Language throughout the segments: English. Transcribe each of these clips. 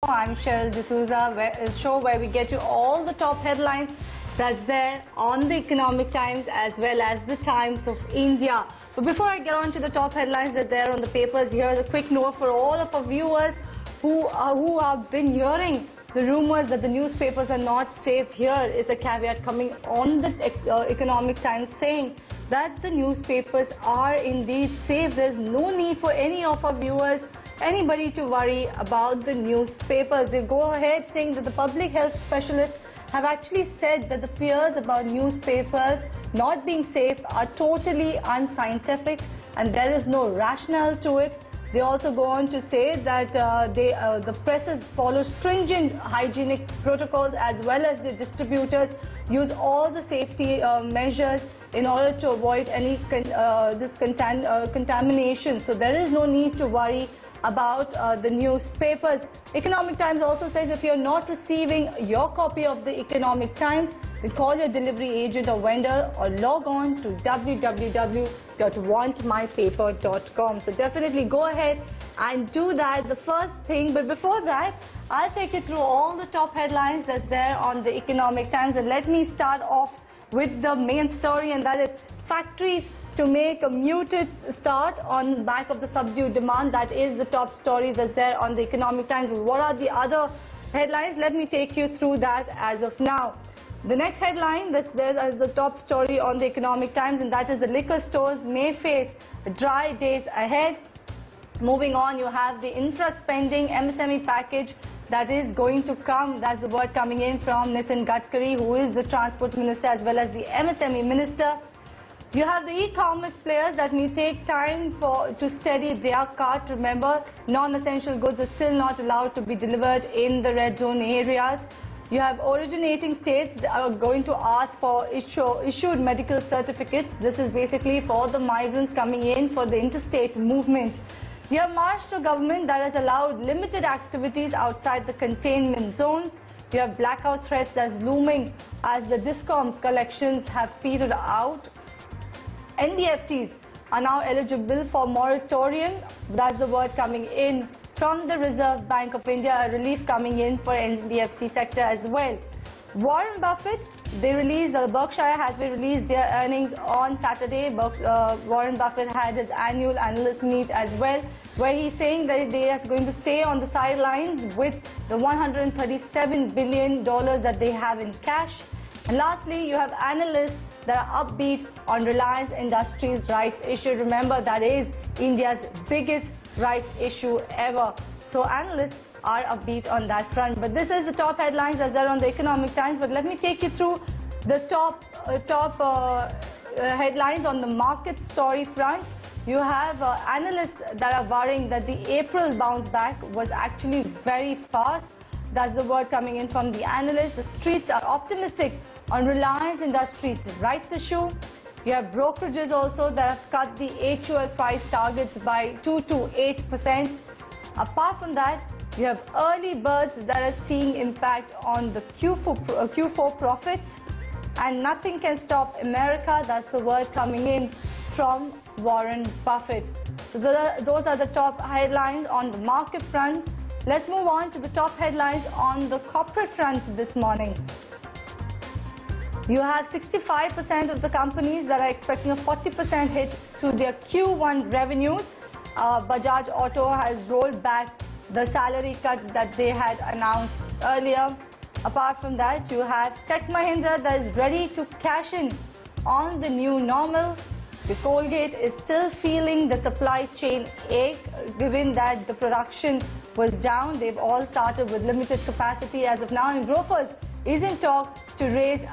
I'm Cheryl D'Souza, a show where we get you all the top headlines that's there on the Economic Times as well as the Times of India. But before I get on to the top headlines that are there on the papers, here's a quick note for all of our viewers who have been hearing the rumors that the newspapers are not safe. Here is a caveat coming on the Economic Times saying that the newspapers are indeed safe. There's no need for any of our viewers, anybody to worry about the newspapers. They go ahead saying that the public health specialists have actually said that the fears about newspapers not being safe are totally unscientific and there is no rationale to it. They also go on to say that the presses follow stringent hygienic protocols as well as the distributors use all the safety measures in order to avoid any contamination. So there is no need to worry about the newspapers. Economic Times also says if you're not receiving your copy of the Economic Times, then call your delivery agent or vendor or log on to www.wantmypaper.com. So definitely go ahead and do that, the first thing. But before that, I'll take you through all the top headlines that's there on the Economic Times. And let me start off with the main story, and that is factories to make a muted start on back of the subdued demand. That is the top story that's there on the Economic Times. What are the other headlines? Let me take you through that as of now. The next headline that's there as the top story on the Economic Times, and that is the liquor stores may face dry days ahead. Moving on, you have the infra spending MSME package that is going to come. That's the word coming in from Nitin Gadkari, who is the Transport Minister as well as the MSME Minister. You have the e-commerce players that may take time to steady their cart. Remember, non-essential goods are still not allowed to be delivered in the red zone areas. You have originating states that are going to ask for issued medical certificates. This is basically for the migrants coming in for the interstate movement. You have Maharashtra government that has allowed limited activities outside the containment zones. You have blackout threats that's looming as the DISCOM's collections have petered out. NBFCs are now eligible for moratorium. That's the word coming in from the Reserve Bank of India, a relief coming in for NBFC sector as well. Warren Buffett, Berkshire Hathaway released their earnings on Saturday. Warren Buffett had his annual analyst meet as well, where he's saying that they are going to stay on the sidelines with the $137 billion that they have in cash. And lastly, you have analysts that are upbeat on Reliance Industries rights issue. Remember, that is India's biggest rights issue ever. So analysts are upbeat on that front. But this is the top headlines as they're on the Economic Times. But let me take you through the top headlines on the market story front. You have analysts that are worrying that the April bounce back was actually very fast. That's the word coming in from the analysts. The streets are optimistic on Reliance Industries rights issue. You have brokerages also that have cut the HUL price targets by 2 to 8%. Apart from that, you have early birds that are seeing impact on the Q4 profits. And nothing can stop America. That's the word coming in from Warren Buffett. So those are the top headlines on the market front. Let's move on to the top headlines on the corporate front this morning. You have 65% of the companies that are expecting a 40% hit to their Q1 revenues. Bajaj Auto has rolled back the salary cuts that they had announced earlier. Apart from that, you have Tech Mahindra that is ready to cash in on the new normal. The Colgate is still feeling the supply chain ache, given that the production was down. They've all started with limited capacity as of now, and Grofers is in talk to raise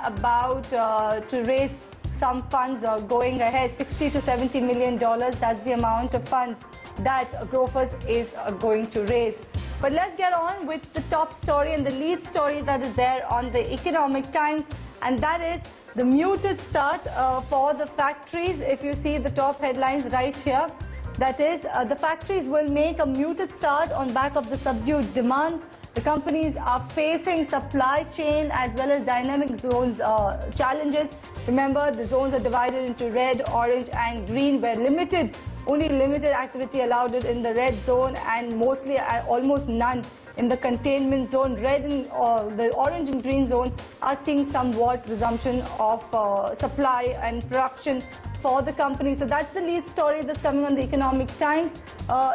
some funds going ahead, $60 to $70 million. That's the amount of funds that Grofers is going to raise. But let's get on with the top story and the lead story that is there on the Economic Times, and that is the muted start for the factories. If you see the top headlines right here, that is the factories will make a muted start on back of the subdued demand. The companies are facing supply chain as well as dynamic zones challenges. Remember, the zones are divided into red, orange and green, where limited only limited activity allowed in the red zone, and mostly almost none in the containment zone. Red and the orange and green zone are seeing somewhat resumption of supply and production for the company. So that's the lead story that's coming on the Economic Times.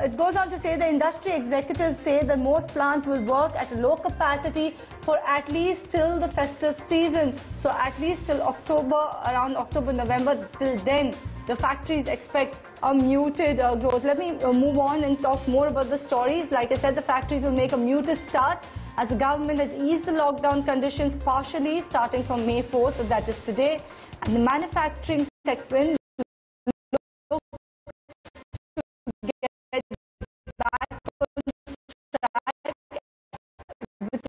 It goes on to say the industry executives say that most plants will work at a low capacity for at least till the festive season. So at least till October, around October, November, till then the factories expect a muted growth. Let me move on and talk more about the stories. Like I said, the factories will make a muted start as the government has eased the lockdown conditions partially starting from May 4th, that is today. And the manufacturing segment looks to get back on track with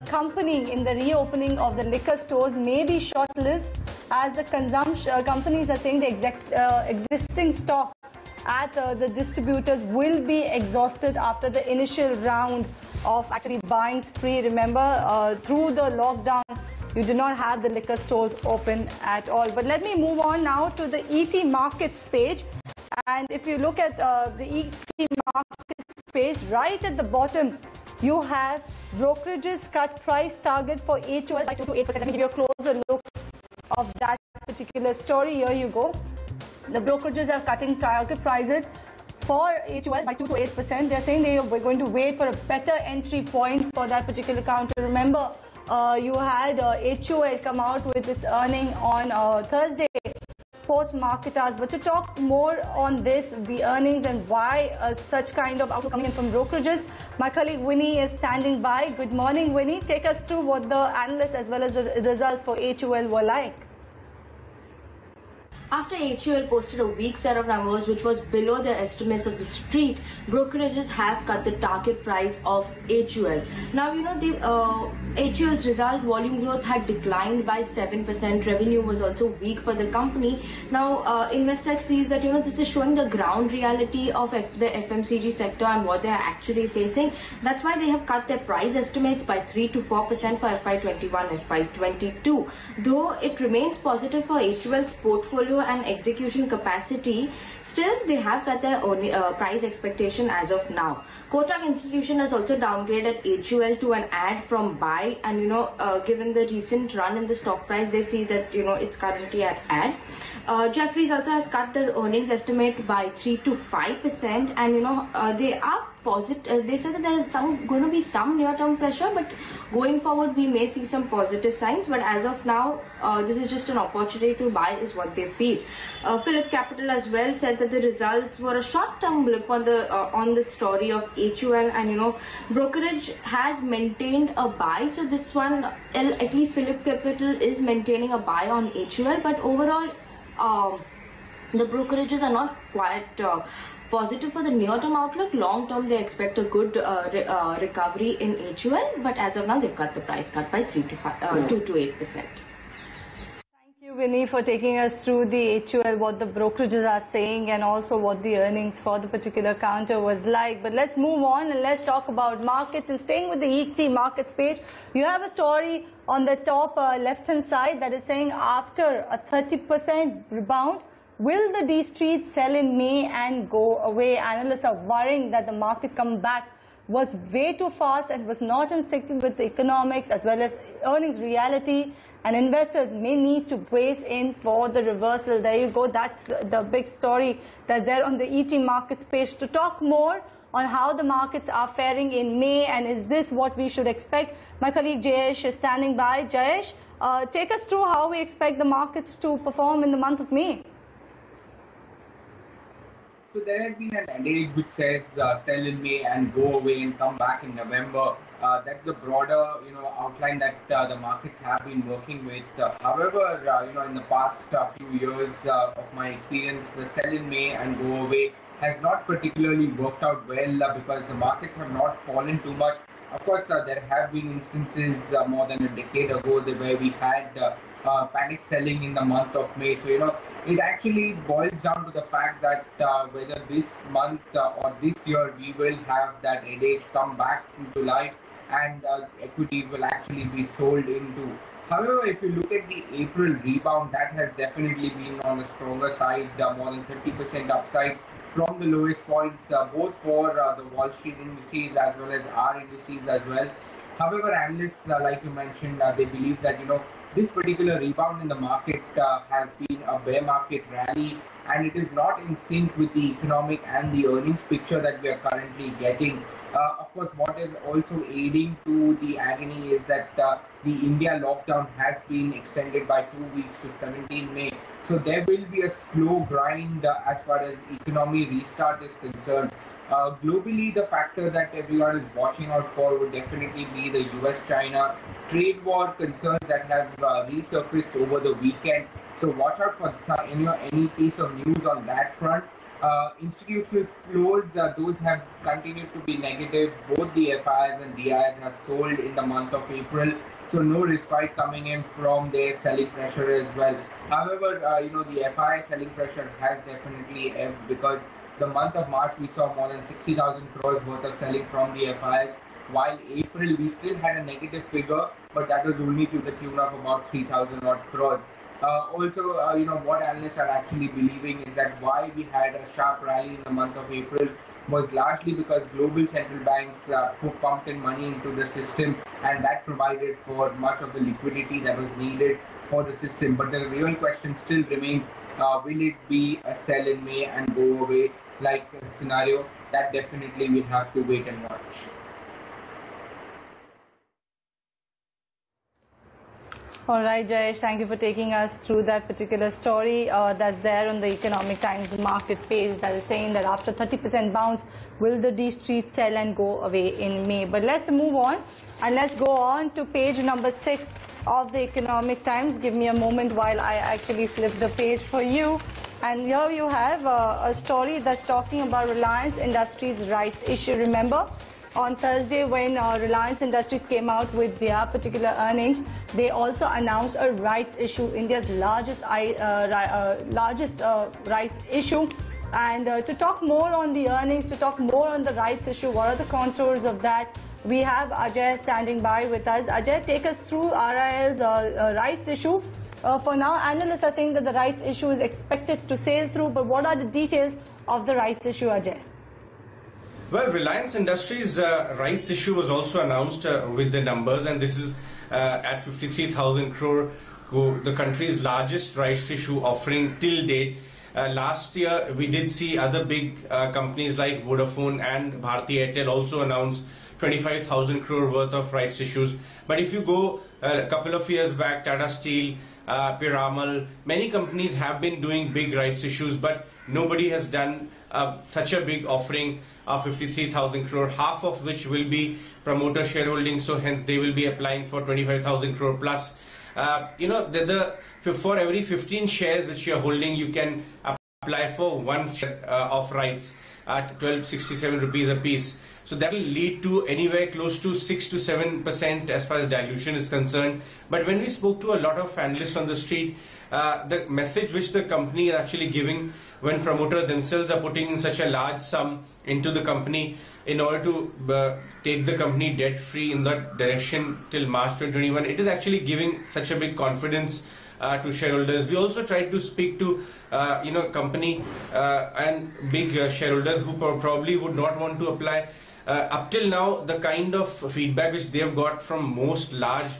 accompanying in the reopening of the liquor stores may be short-lived, as the consumption companies are saying the existing stock at the distributors will be exhausted after the initial round of actually buying spree. Remember, through the lockdown, you do not have the liquor stores open at all. But let me move on now to the ET markets page. And if you look at the ET markets page, right at the bottom, you have brokerages cut price target for HUL by 2 to 8%. Let me give you a closer look of that particular story. Here you go. The brokerages are cutting target prices for HUL by 2 to 8%. They're saying we're going to wait for a better entry point for that particular counter. Remember, you had HUL come out with its earning on Thursday, post-market hours. But to talk more on this, the earnings and why such kind of outlook coming in from brokerages, my colleague Winnie is standing by. Good morning, Winnie. Take us through what the analysts as well as the results for HUL were like. After HUL posted a weak set of numbers which was below the estimates of the street, brokerages have cut the target price of HUL. Now, you know, HUL's result volume growth had declined by 7%. Revenue was also weak for the company. Now, Investec sees that, you know, this is showing the ground reality of the FMCG sector and what they are actually facing. That's why they have cut their price estimates by 3 to 4% for FY21, FY22. Though it remains positive for HUL's portfolio and execution capacity, still they have cut their own, price expectation as of now. Kotak Institution has also downgraded HUL to an add from buy, and you know, given the recent run in the stock price, they see that, you know, it's currently at add. Jefferies also has cut their earnings estimate by 3 to 5%, and you know, they are positive. They said that there is going to be some near-term pressure, but going forward we may see some positive signs. But as of now, this is just an opportunity to buy, is what they feel. Phillip Capital as well said that the results were a short-term blip on the story of HUL, and you know, brokerage has maintained a buy. So this one, at least Phillip Capital is maintaining a buy on HUL, but overall, the brokerages are not quite positive for the near-term outlook. Long-term, they expect a good recovery in HUL, but as of now, they've got the price cut by 2 to 8%. Thank you, Winnie, for taking us through the HUL, what the brokerages are saying, and also what the earnings for the particular counter was like. But let's move on and let's talk about markets. And staying with the ET markets page, you have a story on the top left-hand side that is saying after a 30% rebound, will the D Street sell in May and go away? Analysts are worrying that the market comeback was way too fast and was not in sync with the economics as well as earnings reality, and investors may need to brace in for the reversal. There you go. That's the big story that's there on the ET markets page. To talk more on how the markets are faring in May and is this what we should expect, my colleague Jayesh is standing by. Jayesh, take us through how we expect the markets to perform in the month of May. So there has been an adage which says sell in May and go away and come back in November. That's the broader, you know, outline that the markets have been working with. However, you know, in the past few years of my experience, the sell in May and go away has not particularly worked out well because the markets have not fallen too much. Of course, there have been instances more than a decade ago where we had panic selling in the month of May. So, you know, it actually boils down to the fact that whether this month or this year we will have that adage come back into life and equities will actually be sold into. However, if you look at the April rebound, that has definitely been on the stronger side, more than 50% upside from the lowest points, both for the Wall Street indices as well as our indices as well. However, analysts, like you mentioned, they believe that, you know, this particular rebound in the market has been a bear market rally, and it is not in sync with the economic and the earnings picture that we are currently getting. Of course, what is also aiding to the agony is that the India lockdown has been extended by 2 weeks to 17 May. So there will be a slow grind as far as economy restart is concerned. Globally, the factor that everyone is watching out for would definitely be the US-China trade war concerns that have resurfaced over the weekend. So watch out for any piece of news on that front. Institutional flows, those have continued to be negative. Both the FIs and DIs have sold in the month of April. So no respite coming in from their selling pressure as well. However, you know, the FI selling pressure has definitely ebbed because the month of March we saw more than 60,000 crores worth of selling from the FIs. while April we still had a negative figure, but that was only to the tune of about 3,000 odd crores. What analysts are actually believing is that why we had a sharp rally in the month of April was largely because global central banks pumped in money into the system, and that provided for much of the liquidity that was needed for the system. But the real question still remains, will it be a sell in May and go away like scenario? That definitely we'll have to wait and watch. All right, Jayesh, thank you for taking us through that particular story that's there on the Economic Times market page that is saying that after 30% bounce, will the D Street sell and go away in May? But let's move on and let's go on to page number 6 of the Economic Times. Give me a moment while I actually flip the page for you. And here you have a story that's talking about Reliance Industries rights issue. Remember, on Thursday, when Reliance Industries came out with their particular earnings, they also announced a rights issue, India's largest rights issue. And to talk more on the earnings, to talk more on the rights issue, what are the contours of that, we have Ajay standing by with us. Ajay, take us through RIL's rights issue. For now, analysts are saying that the rights issue is expected to sail through, but what are the details of the rights issue, Ajay? Well, Reliance Industries' rights issue was also announced with the numbers, and this is at 53,000 crore, the country's largest rights issue offering till date. Last year, we did see other big companies like Vodafone and Bharti Airtel also announce 25,000 crore worth of rights issues. But if you go a couple of years back, Tata Steel, Piramal, many companies have been doing big rights issues, but nobody has done such a big offering of 53,000 crore, half of which will be promoter shareholding, so hence they will be applying for 25,000 crore plus. For every 15 shares which you are holding, you can apply for one share of rights at 1267 rupees a piece. So that will lead to anywhere close to 6 to 7% as far as dilution is concerned. But when we spoke to a lot of analysts on the street, the message which the company is actually giving when promoters themselves are putting in such a large sum into the company in order to take the company debt free in that direction till March 2021, it is actually giving such a big confidence to shareholders. We also tried to speak to company and big shareholders who probably would not want to apply. Up till now, the kind of feedback which they have got from most large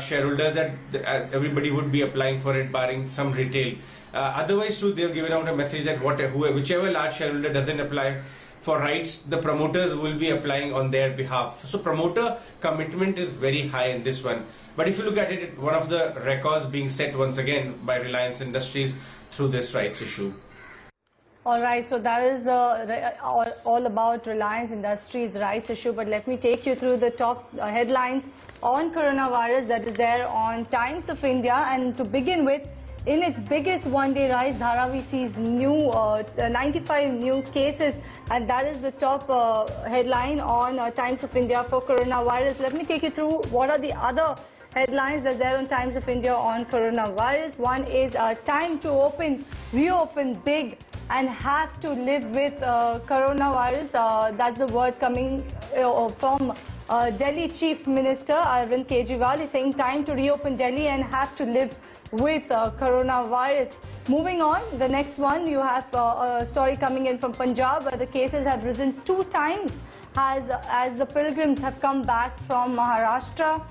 shareholders that everybody would be applying for it, barring some retail. Otherwise, too, they have given out a message that whichever large shareholder doesn't apply for rights, the promoters will be applying on their behalf. So promoter commitment is very high in this one. But if you look at it, one of the records being set once again by Reliance Industries through this rights issue. All right, so that is all about Reliance Industries rights issue, but let me take you through the top headlines on coronavirus that is there on Times of India. And to begin with, in its biggest one-day rise, Dharavi sees 95 new cases, and that is the top headline on Times of India for coronavirus. Let me take you through what are the other headlines that's there on Times of India on coronavirus. One is time to reopen big and have to live with coronavirus. That's the word coming from Delhi Chief Minister Arvind Kejriwal. Is saying time to reopen Delhi and have to live with coronavirus. Moving on, the next one, you have a story coming in from Punjab where the cases have risen 2 times as the pilgrims have come back from Maharashtra.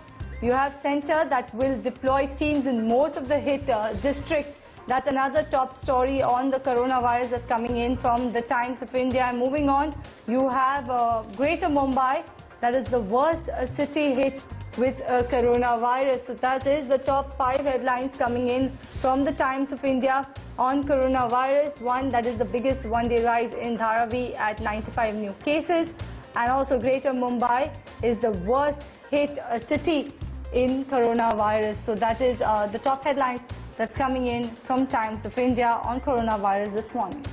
You have center that will deploy teams in most of the hit districts. That's another top story on the coronavirus that's coming in from the Times of India. And moving on, you have Greater Mumbai, that is the worst city hit with coronavirus. So that is the top 5 headlines coming in from the Times of India on coronavirus. One, that is the biggest one-day rise in Dharavi at 95 new cases. And also Greater Mumbai is the worst hit city in coronavirus. So that is the top headlines that's coming in from Times of India on coronavirus this morning.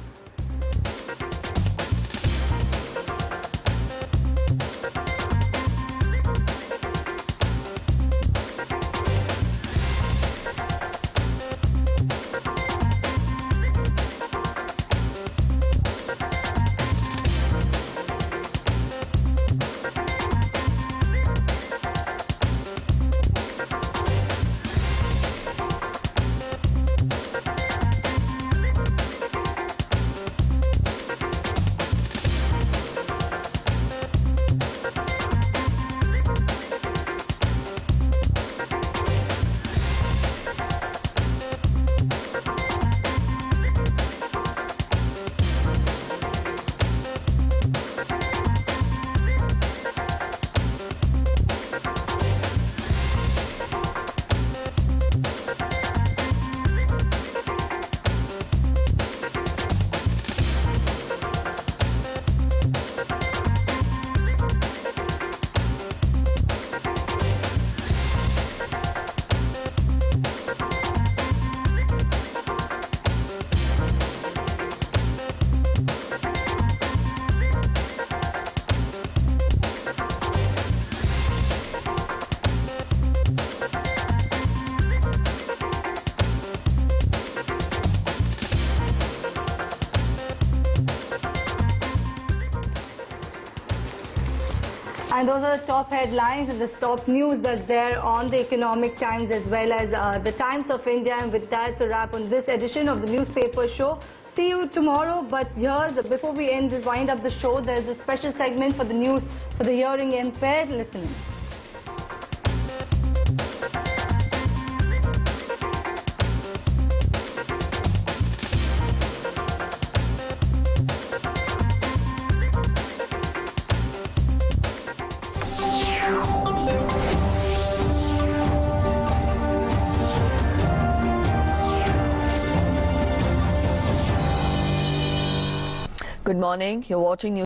And those are the top headlines and the top news that's there on the Economic Times as well as the Times of India. And with that, it's a wrap on this edition of the newspaper show. See you tomorrow. But before we wind up the show, there's a special segment for the news for the hearing impaired. Listen. Good morning. You're watching News.